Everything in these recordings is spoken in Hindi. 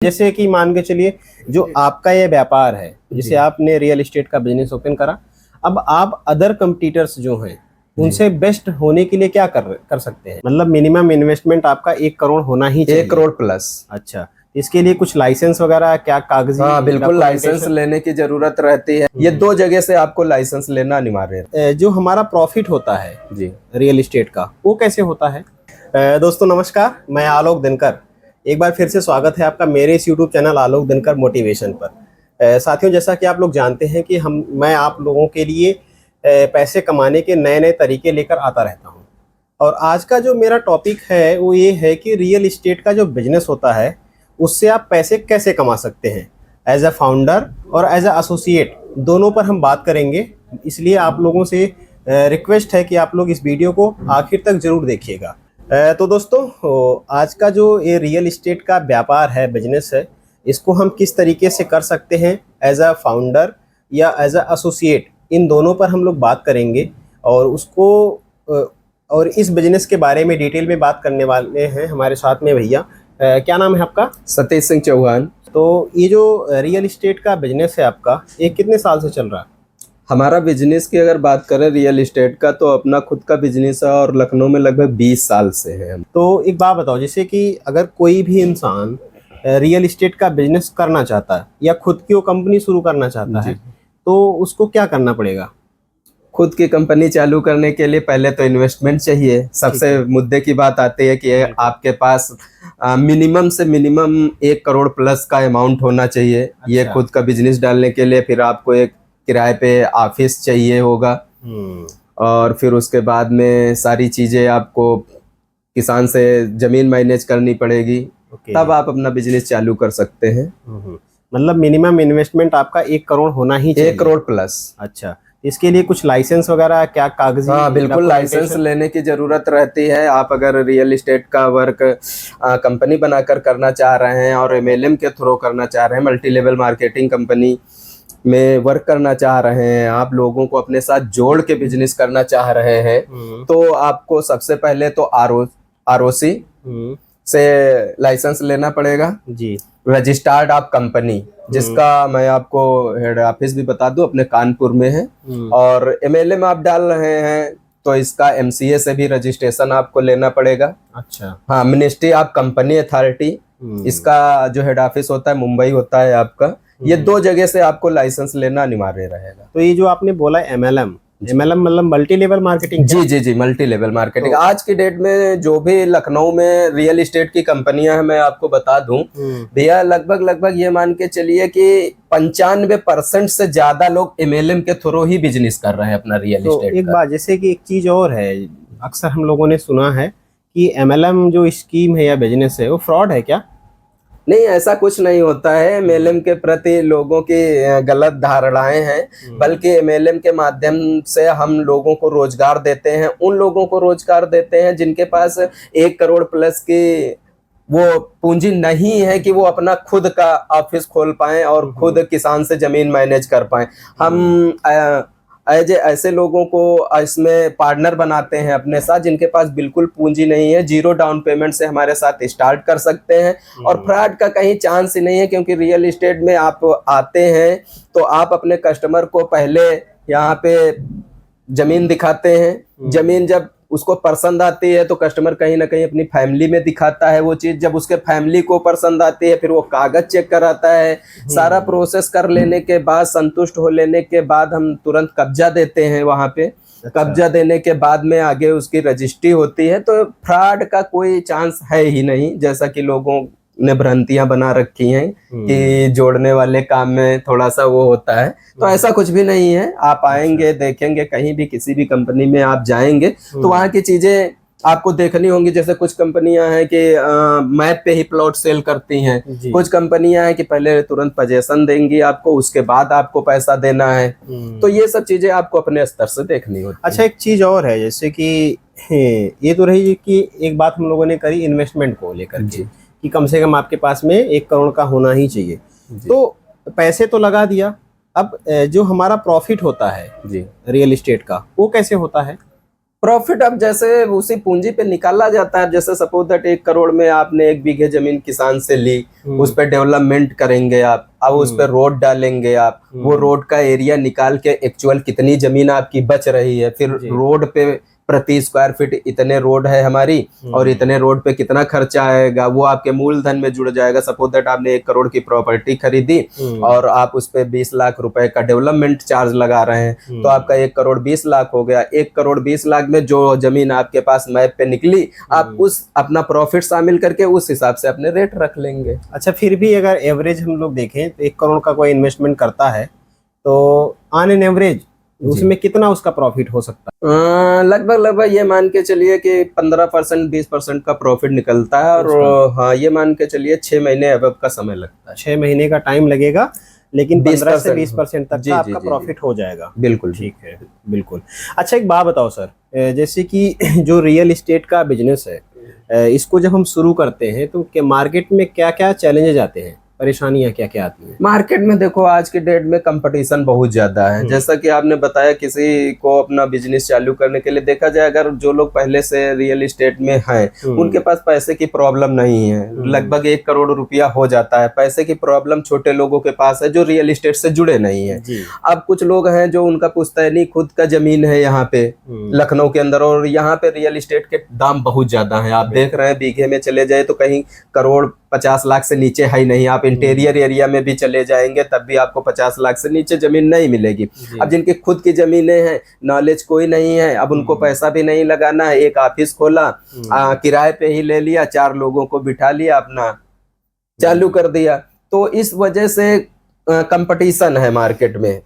जैसे कि मान के चलिए जो आपका ये व्यापार है, जैसे आपने रियल एस्टेट का बिजनेस ओपन करा, अब आप अदर कंपटीटर्स जो हैं उनसे बेस्ट होने के लिए क्या कर सकते हैं? मतलब मिनिमम इन्वेस्टमेंट आपका 1 करोड़ होना ही चाहिए। 1 करोड़ प्लस। अच्छा, इसके लिए कुछ लाइसेंस वगैरह क्या कागजी? हाँ बिल्कुल, लाइसेंस लेने की जरूरत रहती है। ये 2 जगह से आपको लाइसेंस लेना अनिवार्य है। जो हमारा प्रॉफिट होता है जी रियल एस्टेट का, वो कैसे होता है? दोस्तों नमस्कार, मैं आलोक दिनकर। एक बार फिर से स्वागत है आपका मेरे इस यूट्यूब चैनल आलोक दिनकर मोटिवेशन पर। साथियों, जैसा कि आप लोग जानते हैं कि मैं आप लोगों के लिए पैसे कमाने के नए नए तरीके लेकर आता रहता हूं। और आज का जो मेरा टॉपिक है वो ये है कि रियल एस्टेट का जो बिजनेस होता है उससे आप पैसे कैसे कमा सकते हैं, एज अ फाउंडर और एज अ एसोसिएट, दोनों पर हम बात करेंगे। इसलिए आप लोगों से रिक्वेस्ट है कि आप लोग इस वीडियो को आखिर तक ज़रूर देखिएगा। तो दोस्तों, आज का जो ये रियल एस्टेट का व्यापार है, बिजनेस है, इसको हम किस तरीके से कर सकते हैं एज अ फाउंडर या एज अ एसोसिएट, इन दोनों पर हम लोग बात करेंगे। और और इस बिजनेस के बारे में डिटेल में बात करने वाले हैं हमारे साथ में भैया। क्या नाम है आपका? सतीश सिंह चौहान। तो ये जो रियल एस्टेट का बिजनेस है आपका, ये कितने साल से चल रहा है? हमारा बिजनेस की अगर बात करें रियल एस्टेट का, तो अपना खुद का बिजनेस है और लखनऊ में लगभग 20 साल से है हम। तो एक बात बताओ, जैसे कि अगर कोई भी इंसान रियल एस्टेट का बिजनेस करना चाहता है या खुद की वो कंपनी शुरू करना चाहता है, तो उसको क्या करना पड़ेगा? खुद की कंपनी चालू करने के लिए पहले तो इन्वेस्टमेंट चाहिए। सबसे मुद्दे की बात आती है कि आपके पास मिनिमम से मिनिमम 1 करोड़ प्लस का अमाउंट होना चाहिए। अच्छा। ये खुद का बिजनेस डालने के लिए फिर आपको एक किराए पे ऑफिस चाहिए होगा, और फिर उसके बाद में सारी चीजें आपको किसान से जमीन मैनेज करनी पड़ेगी। तब आप अपना बिजनेस चालू कर सकते हैं। मतलब मिनिमम इन्वेस्टमेंट आपका 1 करोड़ होना ही चाहिए। 1 करोड़ प्लस। अच्छा, इसके लिए कुछ लाइसेंस वगैरह क्या कागजी? हाँ बिल्कुल, लाइसेंस लेने की जरूरत रहती है। आप अगर रियल एस्टेट का वर्क कंपनी बनाकर करना चाह रहे हैं और एमएलएम के थ्रू करना चाह रहे हैं, मल्टी लेवल मार्केटिंग कंपनी में वर्क करना चाह रहे हैं, आप लोगों को अपने साथ जोड़ के बिजनेस करना चाह रहे हैं, तो आपको सबसे पहले तो आरओसी से लाइसेंस लेना पड़ेगा जी। रजिस्टर्ड आप कंपनी, जिसका मैं आपको हेड ऑफिस भी बता दूं, अपने कानपुर में है। और एमएलए में आप डाल रहे हैं तो इसका एमसीए से भी रजिस्ट्रेशन आपको लेना पड़ेगा। अच्छा। हाँ, मिनिस्ट्री ऑफ कंपनी अथॉरिटी, इसका जो हेड ऑफिस होता है मुंबई होता है आपका। ये 2 जगह से आपको लाइसेंस लेना अनिवार्य रहेगा। तो ये जो आपने बोला एमएलएम मतलब मल्टी लेवल मार्केटिंग? जी, मल्टी लेवल मार्केटिंग। तो आज की डेट में जो भी लखनऊ में रियल एस्टेट की कंपनियां हैं, मैं आपको बता दूं भैया, लगभग ये मान के चलिए कि 95% से ज्यादा लोग एमएलएम के थ्रू ही बिजनेस कर रहे हैं अपना रियल एस्टेट। एक बात, जैसे कि एक चीज और है, अक्सर हम लोगों ने सुना है कि एमएलएम जो स्कीम है या बिजनेस है वो फ्रॉड है। क्या? नहीं, ऐसा कुछ नहीं होता है। एमएलएम के प्रति लोगों की गलत धारणाएं हैं, बल्कि एमएलएम के माध्यम से हम लोगों को रोजगार देते हैं। उन लोगों को रोजगार देते हैं जिनके पास 1 करोड़ प्लस की वो पूंजी नहीं है कि वो अपना खुद का ऑफिस खोल पाएं और खुद किसान से जमीन मैनेज कर पाएं। हम ऐसे लोगों को इसमें पार्टनर बनाते हैं अपने साथ, जिनके पास बिल्कुल पूंजी नहीं है, 0 डाउन पेमेंट से हमारे साथ स्टार्ट कर सकते हैं। और फ्रॉड का कहीं चांस ही नहीं है, क्योंकि रियल एस्टेट में आप आते हैं तो आप अपने कस्टमर को पहले यहाँ पे जमीन दिखाते हैं। जमीन जब उसको पसंद आती है तो कस्टमर कहीं ना कहीं अपनी फैमिली में दिखाता है वो चीज। जब उसके फैमिली को पसंद आती है, फिर वो कागज चेक कराता है। सारा प्रोसेस कर लेने के बाद, संतुष्ट हो लेने के बाद, हम तुरंत कब्जा देते हैं वहां पे। अच्छा। कब्जा देने के बाद में आगे उसकी रजिस्ट्री होती है। तो फ्रॉड का कोई चांस है ही नहीं, जैसा कि लोगों ने भ्रांतियां बना रखी हैं कि जोड़ने वाले काम में थोड़ा सा वो होता है। तो ऐसा कुछ भी नहीं है। आप आएंगे, देखेंगे, कहीं भी किसी भी कंपनी में आप जाएंगे तो वहाँ की चीजें आपको देखनी होंगी। जैसे कुछ कंपनियां हैं कि मैप पे ही प्लॉट सेल करती हैं, कुछ कंपनियां हैं कि पहले तुरंत पोजीशन देंगी आपको, उसके बाद आपको पैसा देना है। तो ये सब चीजें आपको अपने स्तर से देखनी होती है। अच्छा, एक चीज और है, जैसे कि ये तो रही कि एक बात हम लोगों ने करी इन्वेस्टमेंट को लेकर के कि कम से कम आपके पास में 1 करोड़ का होना ही चाहिए। तो पैसे तो लगा दिया, अब जो हमारा प्रॉफिट होता है जी रियल एस्टेट का, वो कैसे होता है? प्रॉफिट अब जैसे उसी पूंजी पे निकाला जाता है। जैसे सपोज दैट 1 करोड़ में आपने 1 बीघे जमीन किसान से ली, उस पर डेवलपमेंट करेंगे आप, अब उस पर रोड डालेंगे आप, वो रोड का एरिया निकाल के एक्चुअल कितनी जमीन आपकी बच रही है, फिर रोड पे प्रति स्क्वायर फीट इतने रोड है हमारी और इतने रोड पे कितना खर्चा आएगा, वो आपके मूलधन में जुड़ जाएगा। सपोज दैट आपने 1 करोड़ की प्रॉपर्टी खरीदी और आप उस पे 20 लाख रुपए का डेवलपमेंट चार्ज लगा रहे हैं, तो आपका 1 करोड़ 20 लाख हो गया। 1 करोड़ 20 लाख में जो जमीन आपके पास मैप पे निकली, आप उस अपना प्रॉफिट शामिल करके उस हिसाब से अपने रेट रख लेंगे। अच्छा, फिर भी अगर एवरेज हम लोग देखें तो 1 करोड़ का कोई इन्वेस्टमेंट करता है तो ऑन एन एवरेज उसमें कितना उसका प्रॉफिट हो सकता है? लगभग ये मान के चलिए कि 15% 20% का प्रॉफिट निकलता है। और हाँ, ये मान के चलिए 6 महीने अबव का समय लगता है। 6 महीने का टाइम लगेगा, लेकिन 15 से 20% तक का आपका प्रॉफिट हो जाएगा। बिल्कुल ठीक है, बिल्कुल। अच्छा, एक बात बताओ सर, जैसे कि जो रियल एस्टेट का बिजनेस है, इसको जब हम शुरू करते हैं तो मार्केट में क्या क्या चैलेंजेस आते हैं, परेशानियां क्या क्या आती हैं? मार्केट में देखो आज के डेट में कंपटीशन बहुत ज्यादा है। जैसा कि आपने बताया, किसी को अपना बिजनेस चालू करने के लिए देखा जाए, अगर जो लोग पहले से रियल एस्टेट में हैं उनके पास पैसे की प्रॉब्लम नहीं है, लगभग 1 करोड़ रुपया हो जाता है। पैसे की प्रॉब्लम छोटे लोगों के पास है जो रियल एस्टेट से जुड़े नहीं है। अब कुछ लोग हैं जो उनका पुश्तैनी खुद का जमीन है यहाँ पे लखनऊ के अंदर, और यहाँ पे रियल एस्टेट के दाम बहुत ज्यादा है। आप देख रहे हैं, बीघे में चले जाए तो कहीं करोड़ 50 लाख से नीचे है ही नहीं। आप इंटीरियर एरिया में भी चले जाएंगे तब भी आपको 50 लाख से नीचे जमीन नहीं मिलेगी। अब जिनकी खुद की जमीनें हैं, नॉलेज कोई नहीं है, अब उनको पैसा भी नहीं लगाना है, एक ऑफिस खोला, किराए पे ही ले लिया, 4 लोगों को बिठा लिया, अपना चालू कर दिया। तो इस वजह से कंपटीशन है मार्केट में।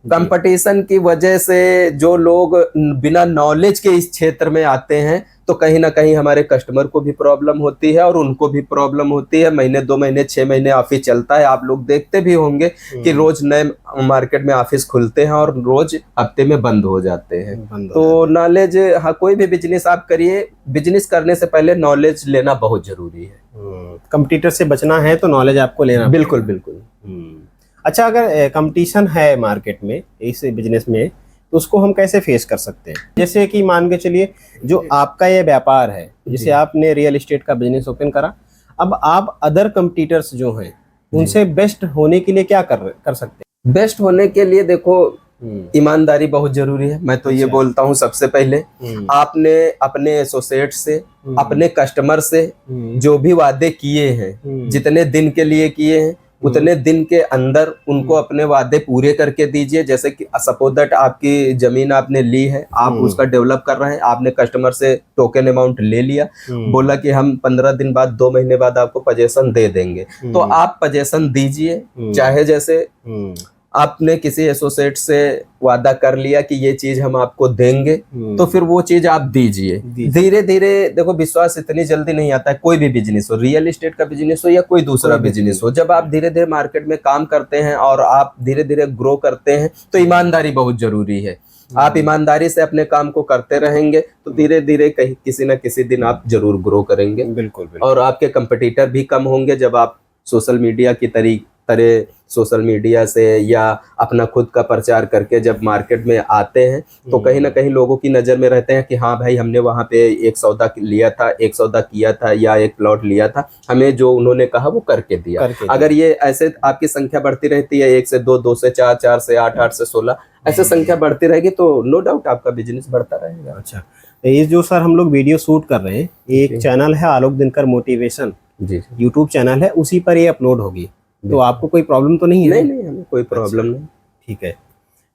कंपटीशन की वजह से जो लोग बिना नॉलेज के इस क्षेत्र में आते हैं, तो कहीं ना कहीं हमारे कस्टमर को भी प्रॉब्लम होती है और उनको भी प्रॉब्लम होती है। महीने 2 महीने 6 महीने ऑफिस चलता है। आप लोग देखते भी होंगे कि रोज नए मार्केट में ऑफिस खुलते हैं और रोज हफ्ते में बंद हो जाते हैं। तो नॉलेज, हाँ, कोई भी बिजनेस आप करिए, बिजनेस करने से पहले नॉलेज लेना बहुत जरूरी है। कंपटीटर से बचना है तो नॉलेज आपको लेना। बिल्कुल बिल्कुल। अच्छा, अगर कंपटीशन है मार्केट में इस बिजनेस में, तो उसको हम कैसे फेस कर सकते हैं? जैसे कि मान के चलिए, जो आपका ये व्यापार है, जैसे आपने रियल एस्टेट का बिजनेस ओपन करा, अब आप अदर कंपटीटर्स जो हैं उनसे बेस्ट होने के लिए क्या कर सकते हैं? बेस्ट होने के लिए देखो, ईमानदारी बहुत जरूरी है। मैं तो ये बोलता हूँ, सबसे पहले आपने अपने एसोसिएट से, अपने कस्टमर से जो भी वादे किए हैं, जितने दिन के लिए किए हैं, उतने दिन के अंदर उनको अपने वादे पूरे करके दीजिए। जैसे कि सपोज दैट आपकी जमीन आपने ली है, आप उसका डेवलप कर रहे हैं, आपने कस्टमर से टोकन अमाउंट ले लिया, बोला कि हम 15 दिन बाद, 2 महीने बाद आपको पोजीशन दे देंगे, तो आप पोजीशन दीजिए। चाहे जैसे आपने किसी एसोसिएट से वादा कर लिया कि ये चीज हम आपको देंगे, तो फिर वो चीज आप दीजिए। धीरे धीरे देखो, विश्वास इतनी जल्दी नहीं आता है। कोई भी बिजनेस हो, रियल एस्टेट का बिजनेस हो या कोई दूसरा बिजनेस हो, जब आप धीरे धीरे मार्केट में काम करते हैं और आप धीरे धीरे ग्रो करते हैं, तो ईमानदारी बहुत जरूरी है। आप ईमानदारी से अपने काम को करते रहेंगे तो धीरे धीरे कहीं किसी न किसी दिन आप जरूर ग्रो करेंगे। बिल्कुल। और आपके कंपटीटर भी कम होंगे जब आप सोशल मीडिया की तरह सोशल मीडिया से या अपना खुद का प्रचार करके जब मार्केट में आते हैं, तो कहीं ना कहीं लोगों की नज़र में रहते हैं कि हाँ भाई, हमने वहाँ पे एक सौदा लिया था, एक सौदा किया था या एक प्लॉट लिया था, हमें जो उन्होंने कहा वो करके दिया। अगर ये ऐसे आपकी संख्या बढ़ती रहती है, 1 से 2, 2 से 4, 4 से 8, 8 से 16, ऐसे संख्या बढ़ती रहेगी, तो नो डाउट आपका बिजनेस बढ़ता रहेगा। अच्छा, ये जो सर हम लोग वीडियो शूट कर रहे हैं, एक चैनल है आलोक दिनकर मोटिवेशन, जी, यूट्यूब चैनल है, उसी पर ये अपलोड होगी, तो आपको कोई प्रॉब्लम तो नहीं है? नहीं, हमें कोई प्रॉब्लम नहीं। ठीक है।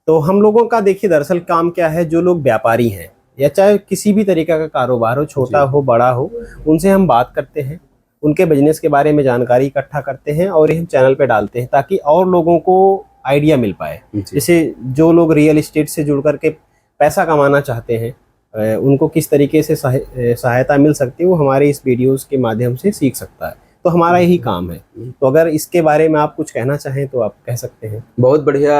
तो हम लोगों का देखिए, दरअसल काम क्या है, जो लोग व्यापारी हैं या चाहे किसी भी तरीके का कारोबार हो, छोटा हो बड़ा हो, उनसे हम बात करते हैं, उनके बिजनेस के बारे में जानकारी इकट्ठा करते हैं और हम चैनल पे डालते हैं ताकि और लोगों को आइडिया मिल पाए। जैसे जो लोग रियल एस्टेट से जुड़ करके पैसा कमाना चाहते हैं, उनको किस तरीके से सहायता मिल सकती है, वो हमारे इस वीडियोस के माध्यम से सीख सकता है। तो हमारा यही काम है। तो अगर इसके बारे में आप कुछ कहना चाहें तो आप कह सकते हैं। बहुत बढ़िया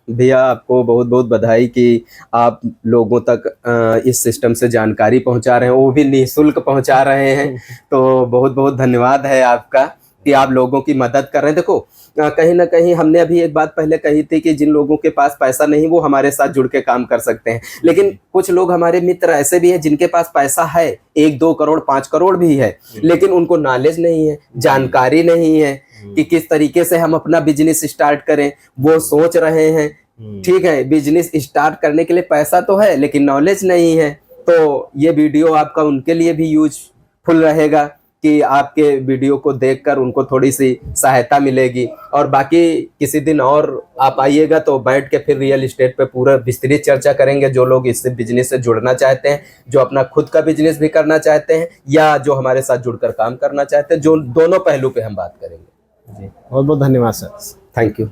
भैया, आपको बहुत बहुत बधाई कि आप लोगों तक इस सिस्टम से जानकारी पहुंचा रहे हैं, वो भी निःशुल्क पहुंचा रहे हैं। तो बहुत बहुत धन्यवाद है आपका कि आप लोगों की मदद कर रहे हैं। देखो कहीं ना कहीं हमने अभी एक बात पहले कही थी कि जिन लोगों के पास पैसा नहीं वो हमारे साथ जुड़ के काम कर सकते हैं, लेकिन कुछ लोग हमारे मित्र ऐसे भी हैं जिनके पास पैसा है, 1-2 करोड़ 5 करोड़ भी है, लेकिन उनको नॉलेज नहीं है, जानकारी नहीं है कि किस तरीके से हम अपना बिजनेस स्टार्ट करें। वो सोच रहे हैं, ठीक है, बिजनेस स्टार्ट करने के लिए पैसा तो है लेकिन नॉलेज नहीं है। तो ये वीडियो आपका उनके लिए भी यूजफुल रहेगा कि आपके वीडियो को देखकर उनको थोड़ी सी सहायता मिलेगी। और बाकी किसी दिन और आप आइएगा तो बैठ के फिर रियल एस्टेट पे पूरा विस्तृत चर्चा करेंगे। जो लोग इससे बिजनेस से जुड़ना चाहते हैं, जो अपना खुद का बिजनेस भी करना चाहते हैं, या जो हमारे साथ जुड़कर काम करना चाहते हैं, जो दोनों पहलू पे हम बात करेंगे। जी, बहुत बहुत धन्यवाद सर। Thank you.